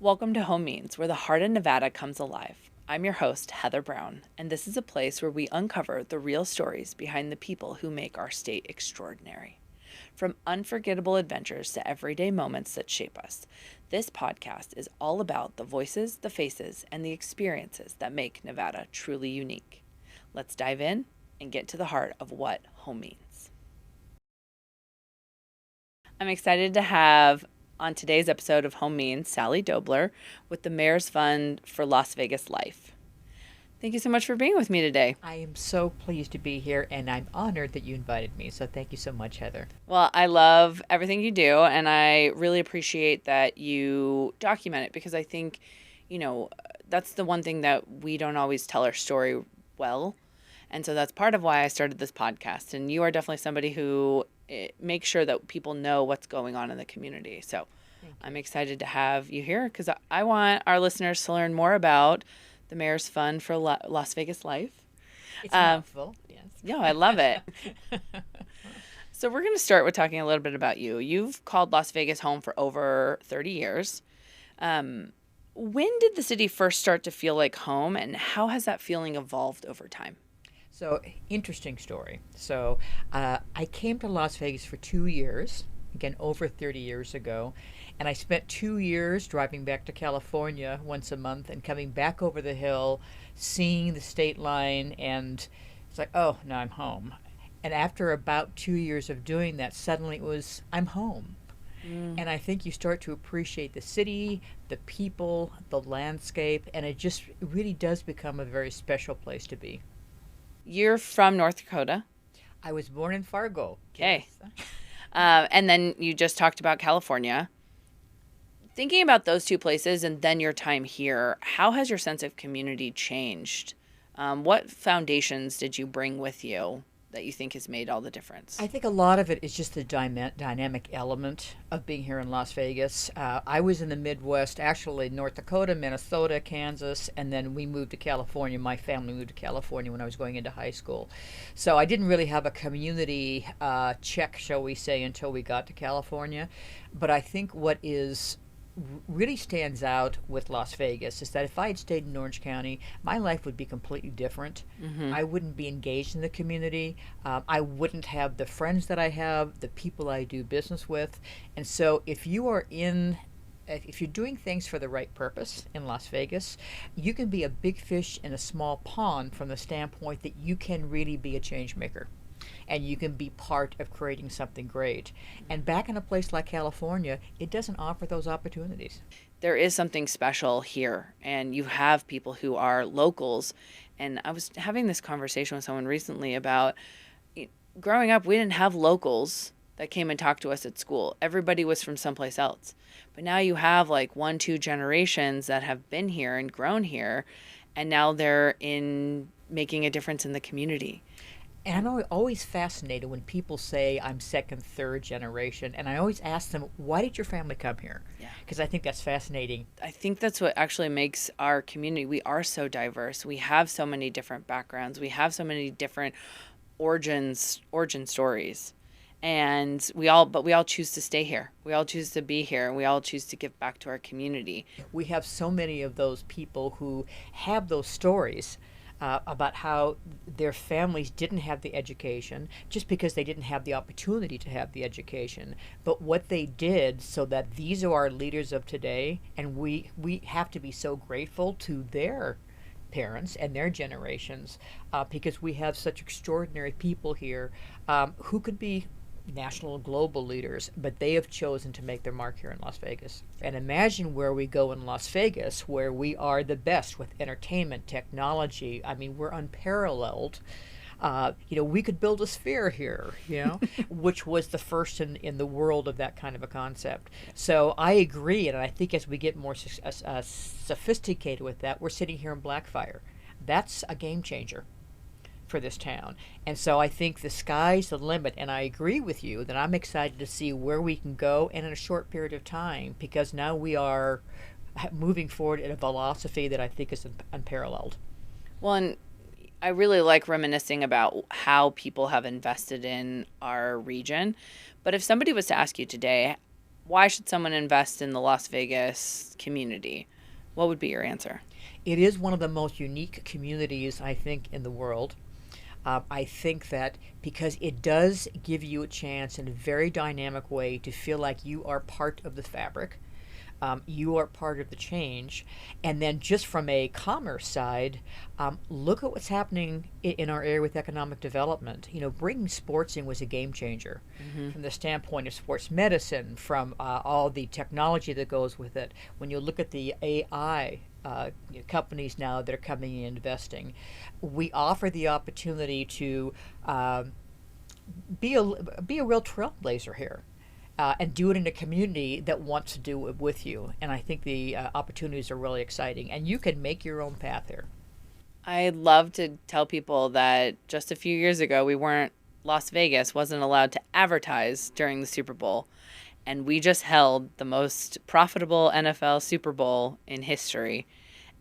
Welcome to Home Means, where the heart of Nevada comes alive. I'm your host, Heather Brown, and this is a place where we uncover the real stories behind the people who make our state extraordinary. From unforgettable adventures to everyday moments that shape us, this podcast is all about the voices, the faces, and the experiences that make Nevada truly unique. Let's dive in and get to the heart of what home means. I'm excited to have on today's episode of Home Means, Sallie Doebler with the Mayor's Fund for Las Vegas Life. Thank you so much for being with me today. I am so pleased to be here, and I'm honored that you invited me. So thank you so much, Heather. Well, I love everything you do, and I really appreciate that you document it because I think, that's the one thing that we don't always tell our story well. And so that's part of why I started this podcast. And you are definitely somebody who makes sure that people know what's going on in the community. So I'm excited to have you here because I want our listeners to learn more about the Mayor's Fund for Las Vegas Life. It's a mouthful, yes. Yeah, I love it. So we're going to start with talking a little bit about you. You've called Las Vegas home for over 30 years. When did the city first start to feel like home, and how has that feeling evolved over time? So, interesting story. I came to Las Vegas for 2 years, again, over 30 years ago. And I spent 2 years driving back to California once a month and coming back over the hill, seeing the state line. And it's like, oh, now I'm home. And after about 2 years of doing that, suddenly it was, I'm home. And I think you start to appreciate the city, the people, the landscape, and it really does become a very special place to be. You're from North Dakota. I was born in Fargo. Okay. Yes. And then you just talked about California. Thinking about those two places and then your time here, how has your sense of community changed? What foundations did you bring with you that you think has made all the difference? I think a lot of it is just the dynamic element of being here in Las Vegas. I was in the Midwest, actually North Dakota, Minnesota, Kansas, and then we moved to California. My family moved to California when I was going into high school. So I didn't really have a community check, shall we say, until we got to California. But I think what is really stands out with Las Vegas is that if I had stayed in Orange County, my life would be completely different. I wouldn't be engaged in the community. I wouldn't have the friends that I have, the people I do business with. And so if you're doing things for the right purpose in Las Vegas, you can be a big fish in a small pond from the standpoint that you can really be a change maker and you can be part of creating something great. And back in a place like California, it doesn't offer those opportunities. There is something special here, and you have people who are locals. And I was having this conversation with someone recently about growing up, we didn't have locals that came and talked to us at school. Everybody was from someplace else. But now you have like 1-2 generations that have been here and grown here, and now they're in making a difference in the community. And I'm always fascinated when people say I'm second, third generation. And I always ask them, why did your family come here? Yeah. Because I think that's fascinating. I think that's what actually makes our community. We are so diverse. We have so many different backgrounds. We have so many different origin stories. And we all choose to stay here. We all choose to be here, and we all choose to give back to our community. We have so many of those people who have those stories about how their families didn't have the education just because they didn't have the opportunity to have the education. But what they did so that these are our leaders of today, and we have to be so grateful to their parents and their generations because we have such extraordinary people here who could be national and global leaders, but they have chosen to make their mark here in Las Vegas. And imagine where we go in Las Vegas, where we are the best with entertainment, technology. I mean, we're unparalleled. We could build a sphere here, which was the first in the world of that kind of a concept. So I agree, and I think as we get more sophisticated with that, we're sitting here in Blackfire. That's a game changer for this town. And so I think the sky's the limit, and I agree with you that I'm excited to see where we can go and in a short period of time, because now we are moving forward at a velocity that I think is unparalleled. Well, and I really like reminiscing about how people have invested in our region. But if somebody was to ask you today, why should someone invest in the Las Vegas community? What would be your answer? It is one of the most unique communities, I think, in the world. I think that because it does give you a chance in a very dynamic way to feel like you are part of the fabric, you are part of the change. And then, just from a commerce side, look at what's happening in our area with economic development. Bringing sports in was a game changer from the standpoint of sports medicine, from all the technology that goes with it. When you look at the AI companies now that are coming in investing, we offer the opportunity to be a real trailblazer here. And do it in a community that wants to do it with you. And I think the opportunities are really exciting. And you can make your own path here. I love to tell people that just a few years ago, Las Vegas wasn't allowed to advertise during the Super Bowl. And we just held the most profitable NFL Super Bowl in history.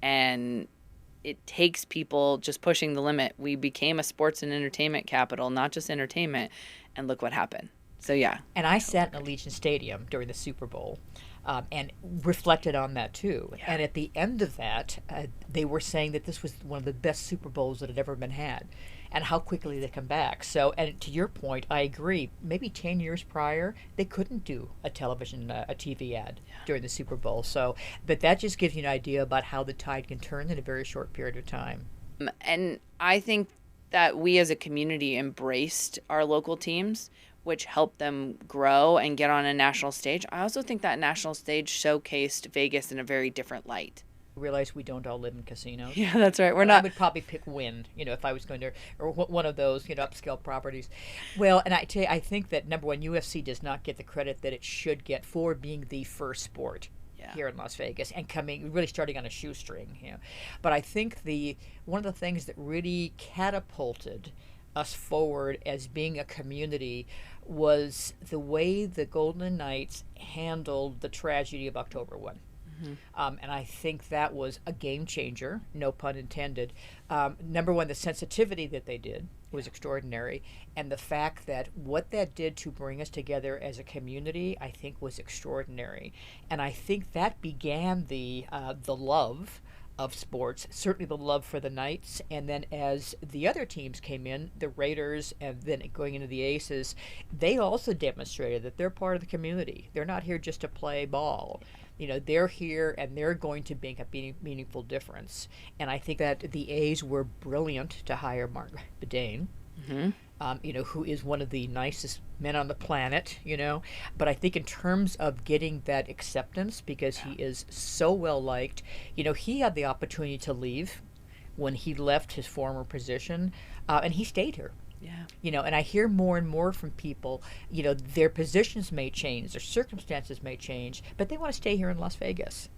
And it takes people just pushing the limit. We became a sports and entertainment capital, not just entertainment. And look what happened. So, yeah. And I sat in Allegiant Stadium during the Super Bowl and reflected on that too. Yeah. And at the end of that, they were saying that this was one of the best Super Bowls that had ever been had, and how quickly they come back. So, and to your point, I agree. Maybe 10 years prior, they couldn't do a TV ad during the Super Bowl. So, but that just gives you an idea about how the tide can turn in a very short period of time. And I think that we as a community embraced our local teams, which helped them grow and get on a national stage. I also think that national stage showcased Vegas in a very different light. Realize we don't all live in casinos. Yeah, that's right. We're not. I would probably pick Wynn, if I was going to, or one of those, upscale properties. Well, and I tell you, I think that number one, UFC does not get the credit that it should get for being the first sport here in Las Vegas and really starting on a shoestring. But I think one of the things that really catapulted us forward as being a community was the way the Golden Knights handled the tragedy of October 1. And I think that was a game changer, no pun intended. Number one, the sensitivity that they did was extraordinary. And the fact that what that did to bring us together as a community, I think was extraordinary. And I think that began the love of sports, certainly the love for the Knights. And then as the other teams came in, the Raiders and then going into the Aces, they also demonstrated that they're part of the community. They're not here just to play ball. They're here and they're going to make a meaningful difference. And I think that the A's were brilliant to hire Mark Bedane, who is one of the nicest men on the planet, But I think in terms of getting that acceptance, because he is so well liked, he had the opportunity to leave when he left his former position, and he stayed here. Yeah. And I hear more and more from people, their positions may change, their circumstances may change, but they want to stay here in Las Vegas.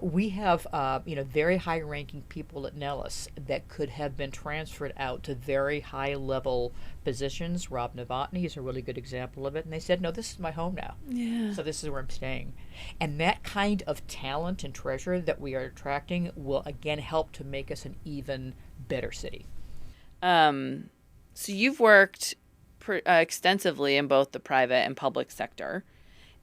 We have, very high-ranking people at Nellis that could have been transferred out to very high-level positions. Rob Novotny is a really good example of it. And they said, no, this is my home now. Yeah. So this is where I'm staying. And that kind of talent and treasure that we are attracting will, again, help to make us an even better city. So you've worked extensively in both the private and public sector,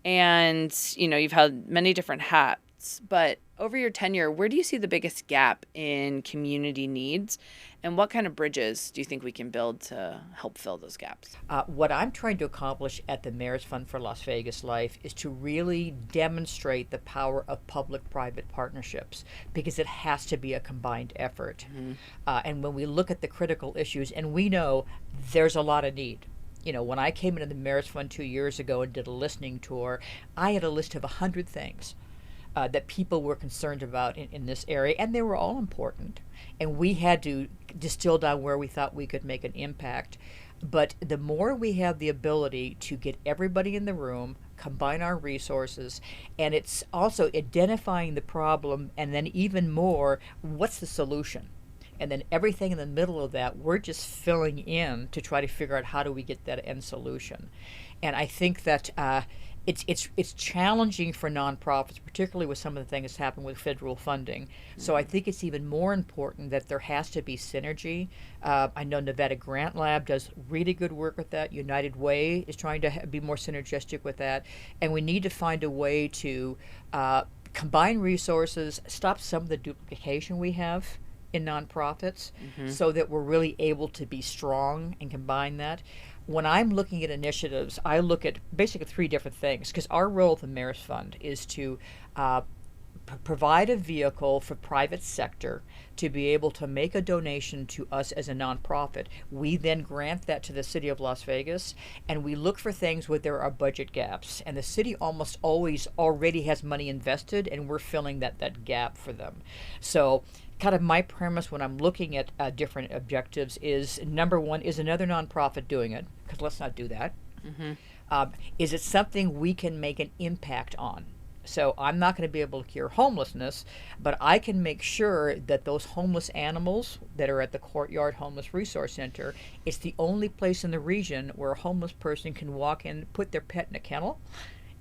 and you've had many different hats. But over your tenure, where do you see the biggest gap in community needs, and what kind of bridges do you think we can build to help fill those gaps? What I'm trying to accomplish at the Mayor's Fund for Las Vegas Life is to really demonstrate the power of public-private partnerships, because it has to be a combined effort. And when we look at the critical issues, and we know there's a lot of need. When I came into the Mayor's Fund 2 years ago and did a listening tour, I had a list of 100 things that people were concerned about in this area, and they were all important. And we had to distill down where we thought we could make an impact. But the more we have the ability to get everybody in the room, combine our resources, and it's also identifying the problem, and then even more, what's the solution? And then everything in the middle of that, we're just filling in to try to figure out how do we get that end solution. And I think that it's challenging for nonprofits, particularly with some of the things that's happened with federal funding. So I think it's even more important that there has to be synergy. I know Nevada Grant Lab does really good work with that. United Way is trying to be more synergistic with that, and we need to find a way to combine resources, stop some of the duplication we have in nonprofits, Mm-hmm. so that we're really able to be strong and combine that. When I'm looking at initiatives, I look at basically three different things, because our role at the Mayor's Fund is to uh, provide a vehicle for private sector to be able to make a donation to us as a nonprofit. We then grant that to the city of Las Vegas, and we look for things where there are budget gaps. And the city almost always already has money invested, and we're filling that gap for them. So kind of my premise when I'm looking at different objectives is, number one, is another nonprofit doing it? Because let's not do that. Mm-hmm. Is it something we can make an impact on? So I'm not going to be able to cure homelessness, but I can make sure that those homeless animals that are at the Courtyard Homeless Resource Center, it's the only place in the region where a homeless person can walk in, put their pet in a kennel,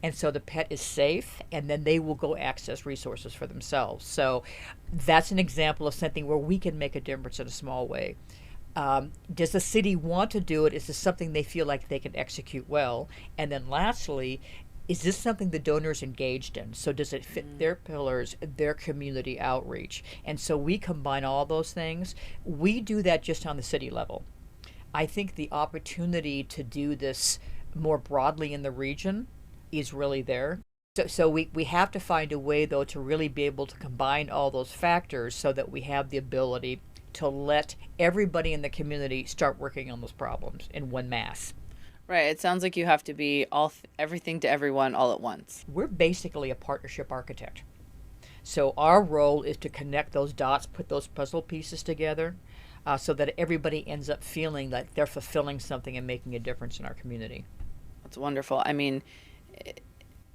and so the pet is safe, and then they will go access resources for themselves. So that's an example of something where we can make a difference in a small way. Does the city want to do it? Is this something they feel like they can execute well? And then lastly, is this something the donors engaged in? So does it fit their pillars, their community outreach? And so we combine all those things. We do that just on the city level. I think the opportunity to do this more broadly in the region is really there. So we have to find a way, though, to really be able to combine all those factors so that we have the ability to let everybody in the community start working on those problems in one mass. Right. It sounds like you have to be everything to everyone all at once. We're basically a partnership architect. So our role is to connect those dots, put those puzzle pieces together, so that everybody ends up feeling like they're fulfilling something and making a difference in our community. That's wonderful. I mean,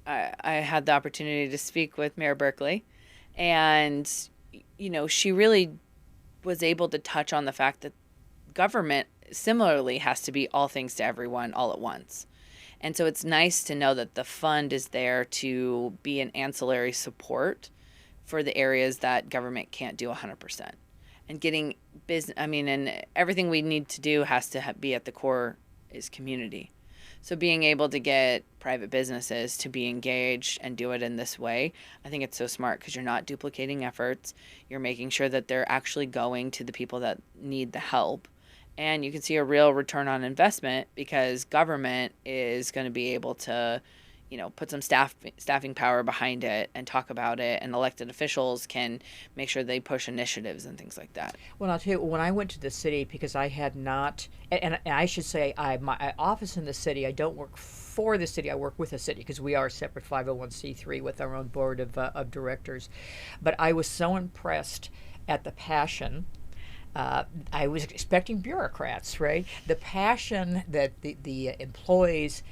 I had the opportunity to speak with Mayor Berkeley, and she really was able to touch on the fact that government similarly has to be all things to everyone all at once. And so it's nice to know that the fund is there to be an ancillary support for the areas that government can't do 100%. And getting business, I mean, and everything we need to do has to be at the core is community. So being able to get private businesses to be engaged and do it in this way, I think it's so smart because you're not duplicating efforts. You're making sure that they're actually going to the people that need the help. And you can see a real return on investment because government is going to be able to, put some staffing power behind it and talk about it. And elected officials can make sure they push initiatives and things like that. Well, I'll tell you, when I went to the city, because I had not, and I should say, my office in the city, I don't work for the city, I work with the city because we are a separate 501c3 with our own board of directors. But I was so impressed at the passion. I was expecting bureaucrats, right? The passion that the employees,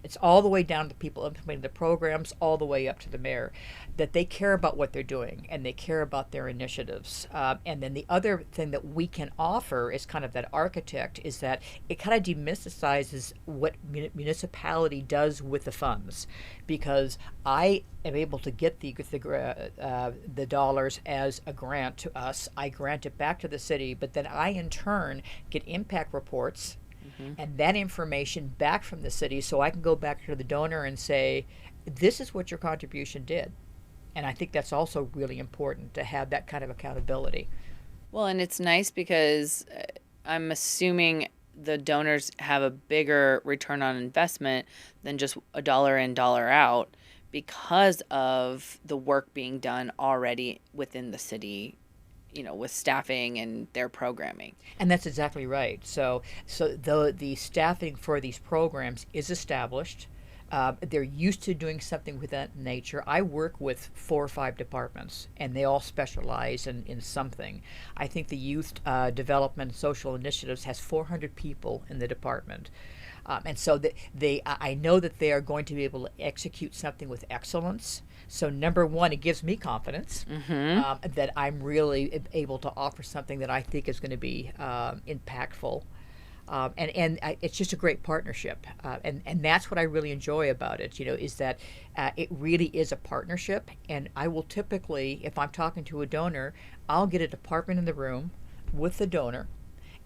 it's all the way down to people implementing the programs, all the way up to the mayor, that they care about what they're doing and they care about their initiatives. And then the other thing that we can offer is kind of that architect is that it kind of demystifies what municipality does with the funds, because I am able to get the dollars as a grant to us. I grant it back to the city, but then I in turn get impact reports and that information back from the city, so I can go back to the donor and say, this is what your contribution did. And I think that's also really important to have that kind of accountability. Well, and it's nice because I'm assuming the donors have a bigger return on investment than just a dollar in, dollar out because of the work being done already within the city, with staffing and their programming. And that's exactly right. So the staffing for these programs is established. They're used to doing something with that nature. I work with 4 or 5 departments, and they all specialize in something. I think the youth development social initiatives has 400 people in the department. And so I know that they are going to be able to execute something with excellence. So number one, it gives me confidence that I'm really able to offer something that I think is going to be impactful. It's just a great partnership, and that's what I really enjoy about it. Is that it really is a partnership, and I will typically, if I'm talking to a donor, I'll get a department in the room with the donor,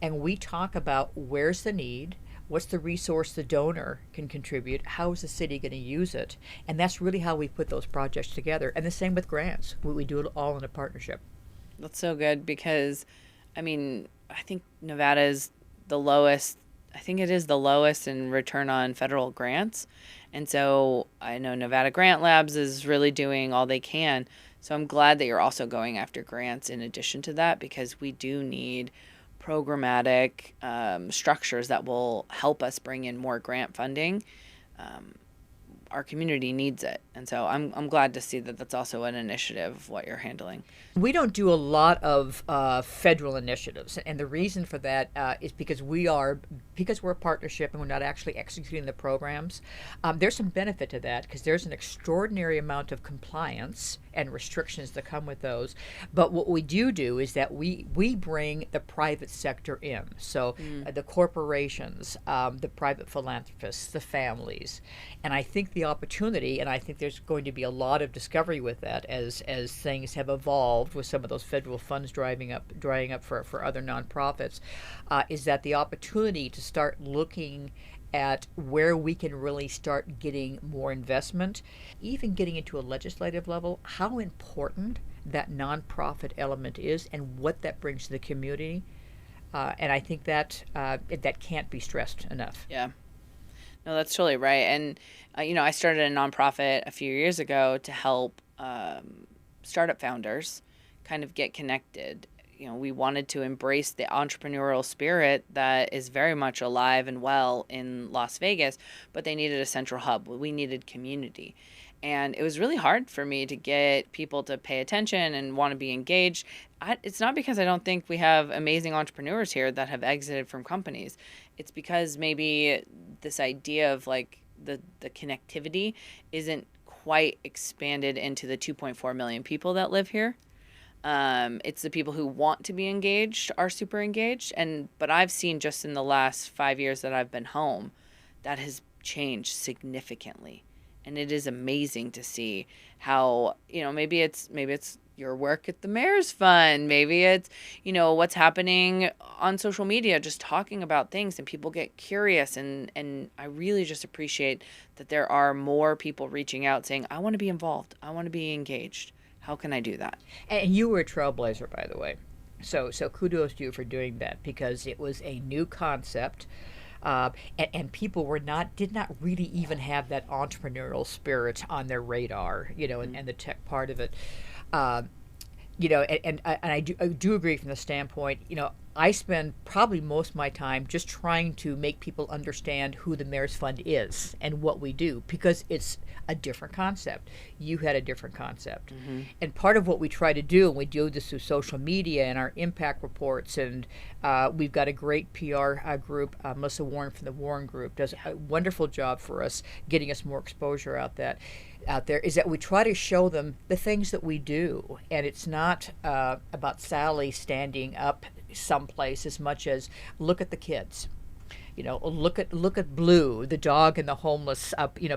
and we talk about where's the need, what's the resource the donor can contribute, how is the city going to use it, and that's really how we put those projects together. And the same with grants, we do it all in a partnership. That's so good because, I mean, I think Nevada is the lowest. I think it is the lowest in return on federal grants. And so I know Nevada Grant Labs is really doing all they can. So I'm glad that you're also going after grants in addition to that, because we do need programmatic structures that will help us bring in more grant funding. Our community needs it. And so I'm glad to see that that's also an initiative of what you're handling. We don't do a lot of federal initiatives, and the reason for that is because we're a partnership and we're not actually executing the programs. There's some benefit to that because there's an extraordinary amount of compliance and restrictions that come with those. But what we do is that we bring the private sector in, so the corporations, the private philanthropists, the families, and I think the opportunity, and I think there's going to be a lot of discovery with that as things have evolved with some of those federal funds drying up for other nonprofits, is that the opportunity to start looking at where we can really start getting more investment, even getting into a legislative level, how important that nonprofit element is and what that brings to the community. And I think that that can't be stressed enough. Yeah. No, that's totally right. And, I started a nonprofit a few years ago to help startup founders kind of get connected. We wanted to embrace the entrepreneurial spirit that is very much alive and well in Las Vegas, but they needed a central hub. We needed community. And it was really hard for me to get people to pay attention and want to be engaged. It's not because I don't think we have amazing entrepreneurs here that have exited from companies. It's because maybe this idea of like the connectivity isn't quite expanded into the 2.4 million people that live here. It's the people who want to be engaged are super engaged. But I've seen just in the last 5 years that I've been home, that has changed significantly. And it is amazing to see how, maybe it's your work at the Mayor's Fund. Maybe it's, what's happening on social media, just talking about things and people get curious. And I really just appreciate that there are more people reaching out saying, I want to be involved. I want to be engaged. How can I do that? And you were a trailblazer, by the way. So kudos to you for doing that because it was a new concept. And people did not really even have that entrepreneurial spirit on their radar, and the tech part of it. And I do agree from the standpoint, I spend probably most of my time just trying to make people understand who the Mayor's Fund is and what we do because it's a different concept. You had a different concept. Mm-hmm. And part of what we try to do, and we do this through social media and our impact reports, and we've got a great PR group, Melissa Warren from the Warren Group, does a wonderful job for us, getting us more exposure out there, is that we try to show them the things that we do. And it's not about Sallie standing up someplace as much as look at the kids. Look at Blue, the dog in the homeless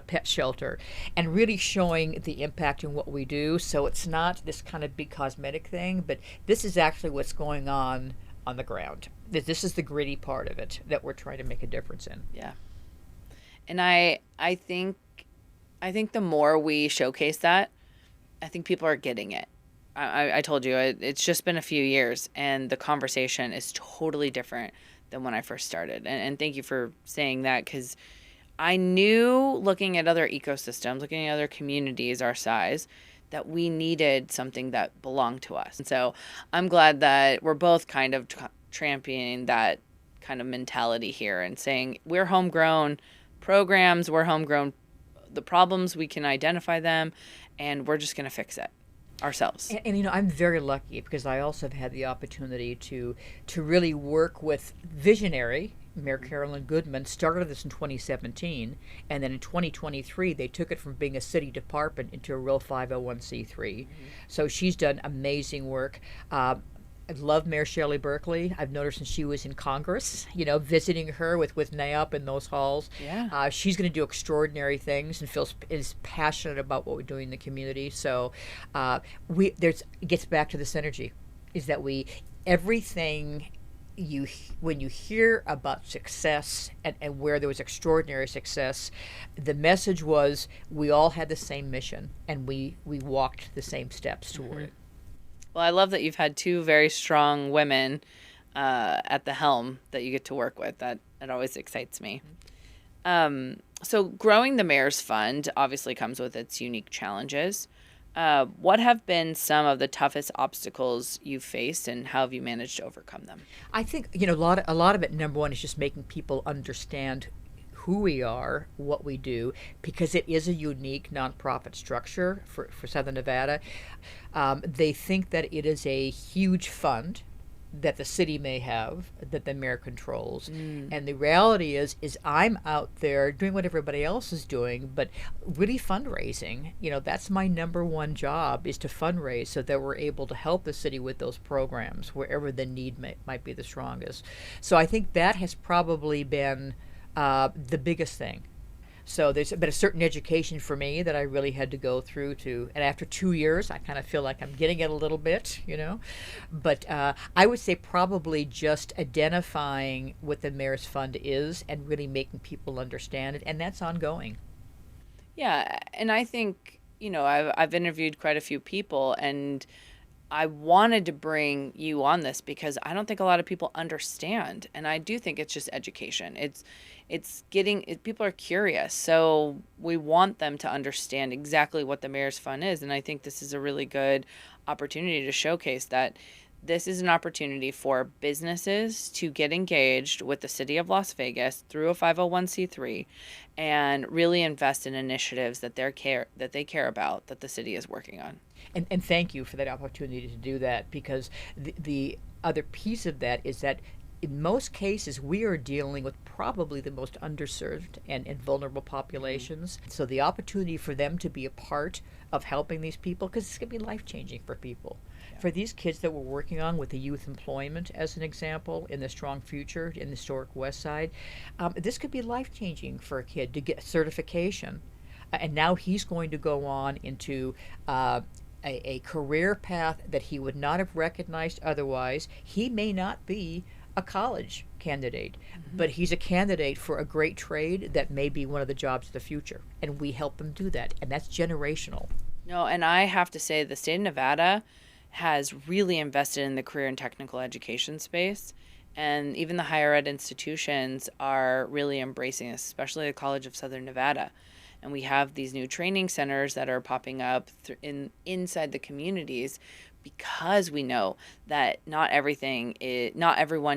pet shelter, and really showing the impact in what we do. So it's not this kind of big cosmetic thing, but this is actually what's going on the ground. This is the gritty part of it that we're trying to make a difference in. Yeah. And I think the more we showcase that, I think people are getting it. I told you, it's just been a few years, and the conversation is totally different than when I first started. And thank you for saying that, because I knew, looking at other ecosystems, looking at other communities our size, that we needed something that belonged to us. And so I'm glad that we're both kind of championing that kind of mentality here and saying we're homegrown programs, we're homegrown the problems, we can identify them, and we're just going to fix it ourselves. And I'm very lucky because I also have had the opportunity to really work with visionary Mayor Carolyn Goodman. Started this in 2017, and then in 2023 they took it from being a city department into a real 501c3. Mm-hmm. So she's done amazing work. I love Mayor Shelley Berkeley. I've known her since she was in Congress, you know, visiting her with NAOP in those halls. Yeah. She's going to do extraordinary things and is passionate about what we're doing in the community. So it gets back to the synergy, is that everything when you hear about success and where there was extraordinary success, the message was we all had the same mission and we walked the same steps toward it. Well, I love that you've had two very strong women at the helm that you get to work with. That always excites me. So growing the Mayor's Fund obviously comes with its unique challenges. What have been some of the toughest obstacles you've faced, and how have you managed to overcome them? I think, you know, a lot of it, number one, is just making people understand who we are, what we do, because it is a unique nonprofit structure for Southern Nevada. They think that it is a huge fund that the city may have, that the mayor controls. And the reality is I'm out there doing what everybody else is doing, but really fundraising. You know, that's my number one job, is to fundraise so that we're able to help the city with those programs wherever the need might be the strongest. So I think that has probably been the biggest thing. So there's been a certain education for me that I really had to go through and after 2 years, I kind of feel like I'm getting it a little bit, you know. But I would say probably just identifying what the Mayor's Fund is and really making people understand it, and that's ongoing. Yeah, and I think, I've interviewed quite a few people, and I wanted to bring you on this because I don't think a lot of people understand, and I do think it's just education. People are curious, so we want them to understand exactly what the Mayor's Fund is, and I think this is a really good opportunity to showcase that this is an opportunity for businesses to get engaged with the city of Las Vegas through a 501c3 and really invest in initiatives that they care about, that the city is working on. And thank you for that opportunity to do that, because the other piece of that is that in most cases we are dealing with probably the most underserved and vulnerable populations. So the opportunity for them to be a part of helping these people, because it's going to be life-changing for people. Yeah. For these kids that we're working on with the youth employment, as an example, in the Strong Future in the historic West Side, this could be life-changing for a kid to get certification. And now he's going to go on into a career path that he would not have recognized otherwise. He may not be a college candidate, but he's a candidate for a great trade that may be one of the jobs of the future. And we help them do that. And that's generational. No, and I have to say the state of Nevada has really invested in the career and technical education space. And even the higher ed institutions are really embracing this, especially the College of Southern Nevada. And we have these new training centers that are popping up inside the communities, because we know that not everyone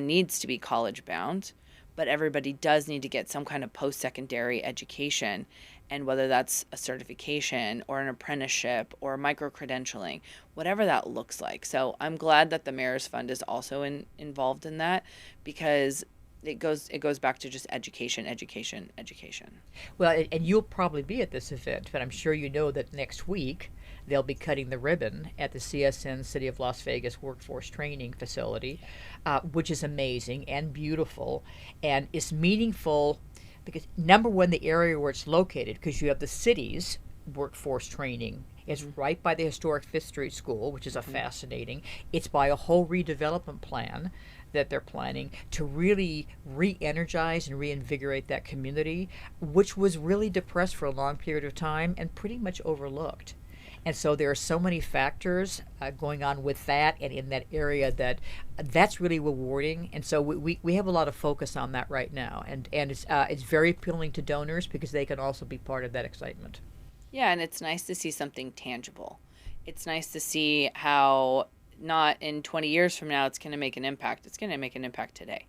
needs to be college bound, but everybody does need to get some kind of post-secondary education. And whether that's a certification or an apprenticeship or micro-credentialing, whatever that looks like. So I'm glad that the Mayor's Fund is also involved in that, because it goes back to just education. Well, and you'll probably be at this event, but I'm sure you know that next week they'll be cutting the ribbon at the CSN City of Las Vegas Workforce Training Facility, which is amazing and beautiful, and it's meaningful because, number one, the area where it's located, because you have the city's workforce training. It's right by the historic Fifth Street School, which is fascinating. It's by a whole redevelopment plan that they're planning to really re-energize and reinvigorate that community, which was really depressed for a long period of time and pretty much overlooked. And so there are so many factors going on with that and in that area that's really rewarding. And so we have a lot of focus on that right now. And it's very appealing to donors because they can also be part of that excitement. Yeah, and it's nice to see something tangible. It's nice to see how not in 20 years from now it's going to make an impact. It's going to make an impact today.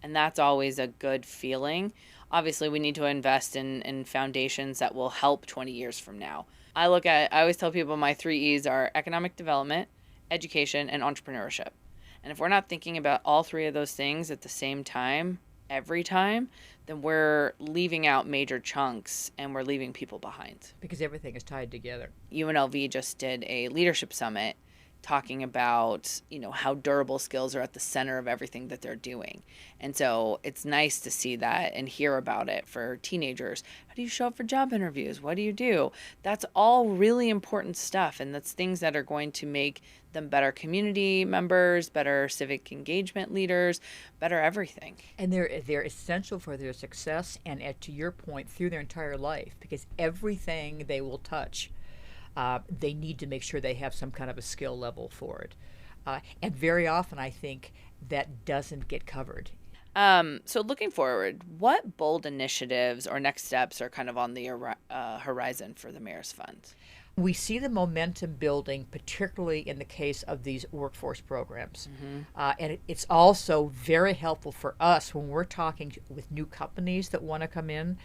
And that's always a good feeling. Obviously, we need to invest in foundations that will help 20 years from now. I always tell people my 3 E's are economic development, education, and entrepreneurship. And if we're not thinking about all three of those things at the same time, every time, then we're leaving out major chunks and we're leaving people behind. Because everything is tied together. UNLV just did a leadership summit talking about, how durable skills are at the center of everything that they're doing. And so it's nice to see that and hear about it for teenagers. How do you show up for job interviews? What do you do? That's all really important stuff. And that's things that are going to make them better community members, better civic engagement leaders, better everything. And they're essential for their success and, to your point, through their entire life, because everything they will touch, they need to make sure they have some kind of a skill level for it. And very often, I think that doesn't get covered. So looking forward, what bold initiatives or next steps are kind of on the horizon for the Mayor's Fund? We see the momentum building, particularly in the case of these workforce programs. And it's also very helpful for us when we're talking with new companies that want to come in.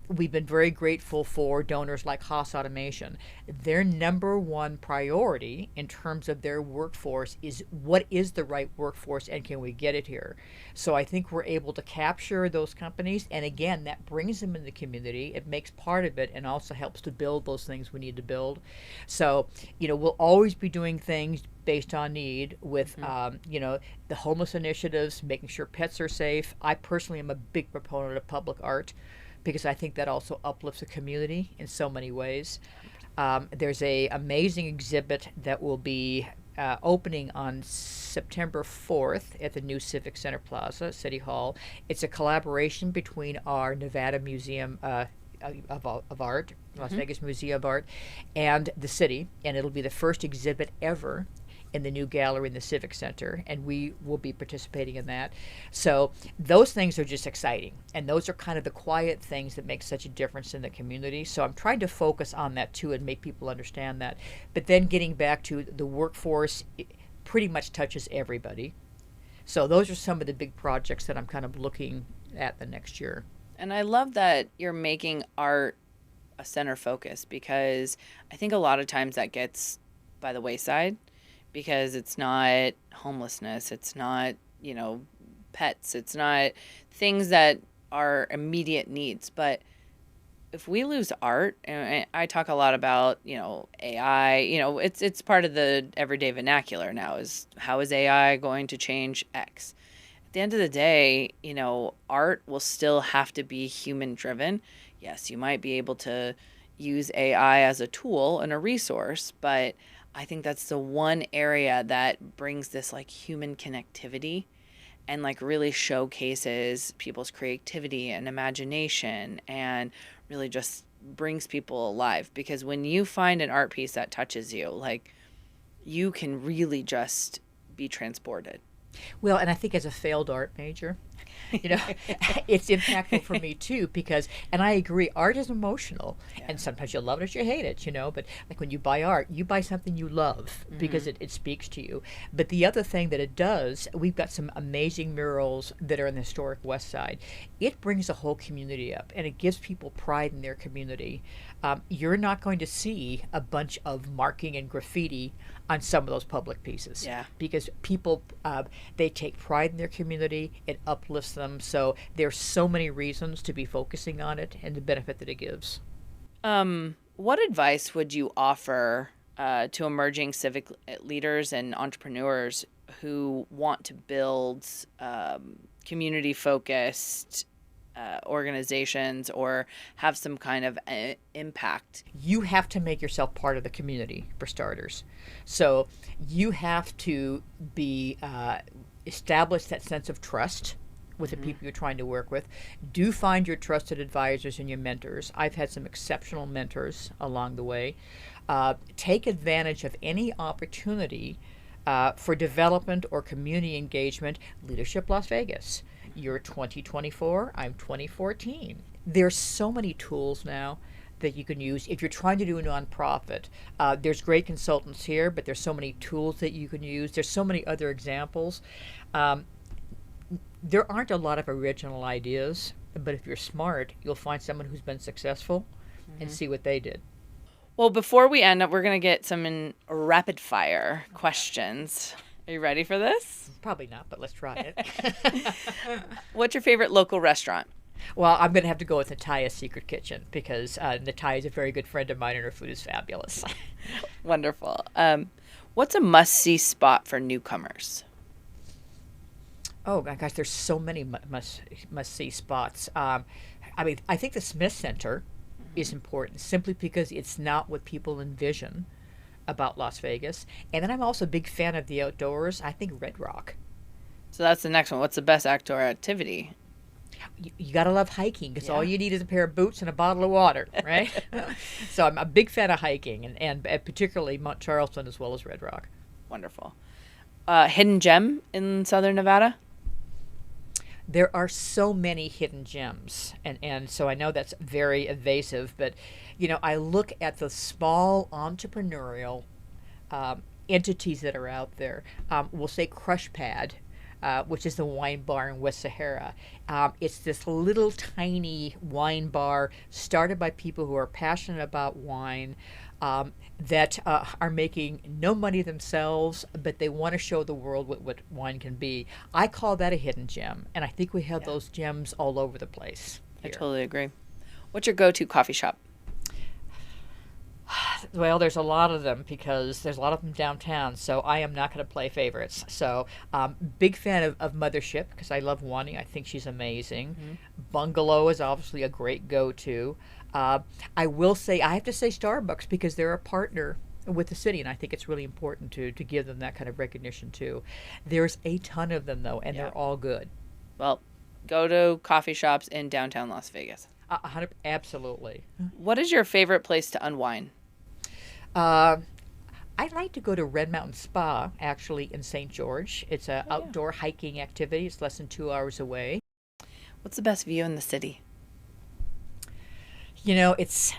We've been very grateful for donors like Haas Automation. Their number one priority in terms of their workforce is what is the right workforce and can we get it here? So I think we're able to capture those companies. And again, that brings them in the community. It makes part of it and also helps to build those things we need to build. So, we'll always be doing things based on need with, the homeless initiatives, making sure pets are safe. I personally am a big proponent of public art because I think that also uplifts a community in so many ways. There's a amazing exhibit that will be opening on September 4th at the new Civic Center Plaza, City Hall. It's a collaboration between our Nevada Museum of Art, Las Vegas Museum of Art, and the city, and it'll be the first exhibit ever in the new gallery in the Civic Center, and we will be participating in that. So those things are just exciting, and those are kind of the quiet things that make such a difference in the community. So I'm trying to focus on that too and make people understand that. But then getting back to the workforce, it pretty much touches everybody. So those are some of the big projects that I'm kind of looking at the next year. And I love that you're making art a center focus, because I think a lot of times that gets by the wayside because it's not homelessness, it's not, pets, it's not things that are immediate needs. But if we lose art, and I talk a lot about, AI, it's part of the everyday vernacular now, is how is AI going to change X? At the end of the day, art will still have to be human driven. Yes, you might be able to use AI as a tool and a resource, but I think that's the one area that brings this like human connectivity and like really showcases people's creativity and imagination and really just brings people alive. Because when you find an art piece that touches you, like, you can really just be transported. Well, and I think as a failed art major, it's impactful for me too, because, and I agree, art is emotional, and sometimes you love it or you hate it, but like when you buy art, you buy something you love because it speaks to you. But the other thing that it does, we've got some amazing murals that are in the historic West Side. It brings the whole community up, and it gives people pride in their community. You're not going to see a bunch of marking and graffiti on some of those public pieces. Yeah. Because people, they take pride in their community, it uplifts them. So there's so many reasons to be focusing on it and the benefit that it gives. What advice would you offer to emerging civic leaders and entrepreneurs who want to build community-focused organizations or have some kind of impact? You have to make yourself part of the community, for starters. So you have to be establish that sense of trust with the people you're trying to work with. Do find your trusted advisors and your mentors. I've had some exceptional mentors along the way. Take advantage of any opportunity for development or community engagement. Leadership Las Vegas. You're 2024, I'm 2014. There's so many tools now that you can use if you're trying to do a nonprofit. There's great consultants here, but there's so many tools that you can use. There's so many other examples. There aren't a lot of original ideas, but if you're smart, you'll find someone who's been successful and see what they did. Well, before we end up, we're going to get some rapid fire questions. Are you ready for this? Probably not, but let's try it. What's your favorite local restaurant? Well, I'm going to have to go with Nataya's Secret Kitchen because Nataya is a very good friend of mine and her food is fabulous. Wonderful. What's a must-see spot for newcomers? Oh my gosh, there's so many must see spots. I mean, I think the Smith Center is important simply because it's not what people envision about Las Vegas. And then I'm also a big fan of the outdoors. I think Red Rock. So that's the next one. What's the best outdoor activity? You gotta love hiking because all Yeah. you need is a pair of boots and a bottle of water, right? So I'm a big fan of hiking, and particularly Mount Charleston as well as Red Rock. Wonderful. Hidden gem in Southern Nevada? There are so many hidden gems, and so I know that's very evasive, but I look at the small entrepreneurial entities that are out there. We'll say Crush Pad, which is the wine bar in West Sahara. It's this little tiny wine bar started by people who are passionate about wine, that are making no money themselves, but they want to show the world what wine can be. I call that a hidden gem, and I think we have Yeah, those gems all over the place I here. totally agree. What's your go-to coffee shop? Well, there's a lot of them because there's a lot of them downtown, so I am not going to play favorites. So, big fan of Mothership because I love Wani. I think she's amazing. Hmm. Bungalow is obviously a great go-to. Uh, I will say, I have to say Starbucks because they're a partner with the city, and I think it's really important to give them that kind of recognition too. There's a ton of them though, and Yeah. they're all good. Well, go to coffee shops in downtown Las Vegas. 100, absolutely. What is your favorite place to unwind? Uh, I like to go to Red Mountain Spa, actually, in St. George. It's a Oh, yeah. outdoor hiking activity. It's less than 2 hours away. What's the best view in the city? It's,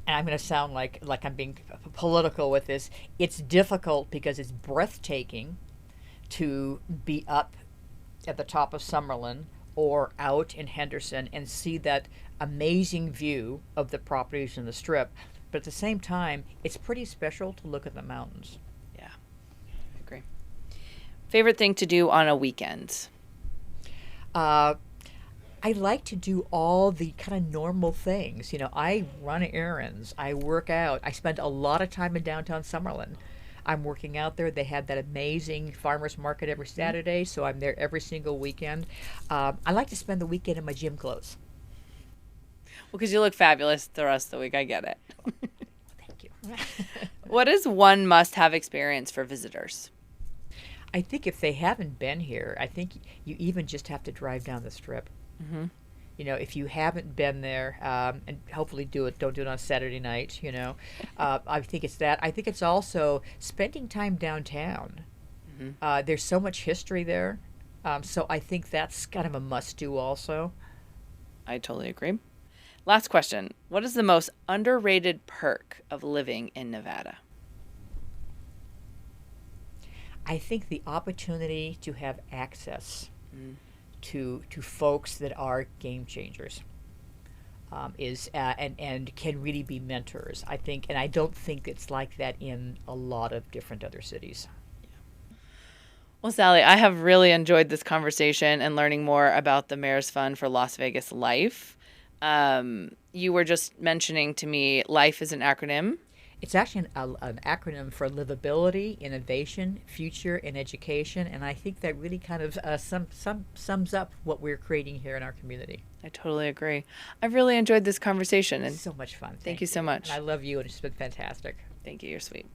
and I'm going to sound like I'm being political with this. It's difficult because it's breathtaking to be up at the top of Summerlin or out in Henderson and see that amazing view of the properties in the strip. But at the same time, it's pretty special to look at the mountains. Yeah, I agree. Favorite thing to do on a weekend? Uh, I like to do all the kind of normal things. I run errands, I work out, I spend a lot of time in downtown Summerlin. I'm working out there. They have that amazing farmers market every Mhm. Saturday, so I'm there every single weekend. I like to spend the weekend in my gym clothes. Well, because you look fabulous the rest of the week. I get it. Thank you. What is one must-have experience for visitors? I think if they haven't been here, I think you even just have to drive down the strip. Hmm. If you haven't been there, and hopefully don't do it on Saturday night. I think it's that. I think it's also spending time downtown. Hmm. There's so much history there, so I think that's kind of a must do also. I totally agree. Last question. What is the most underrated perk of living in Nevada? I think the opportunity to have access Mm. to folks that are game changers, is and can really be mentors. I think, and I don't think it's like that in a lot of different other cities. Well, Sally, I have really enjoyed this conversation and learning more about the Mayor's Fund for Las Vegas Life. You were just mentioning to me, LIFE is an acronym. It's actually an acronym for livability, innovation, future, and education, and I think that really kind of sums up what we're creating here in our community. I totally agree. I've really enjoyed this conversation, and So much fun. thank you so much. And I love you, and it's been fantastic. Thank you. You're sweet.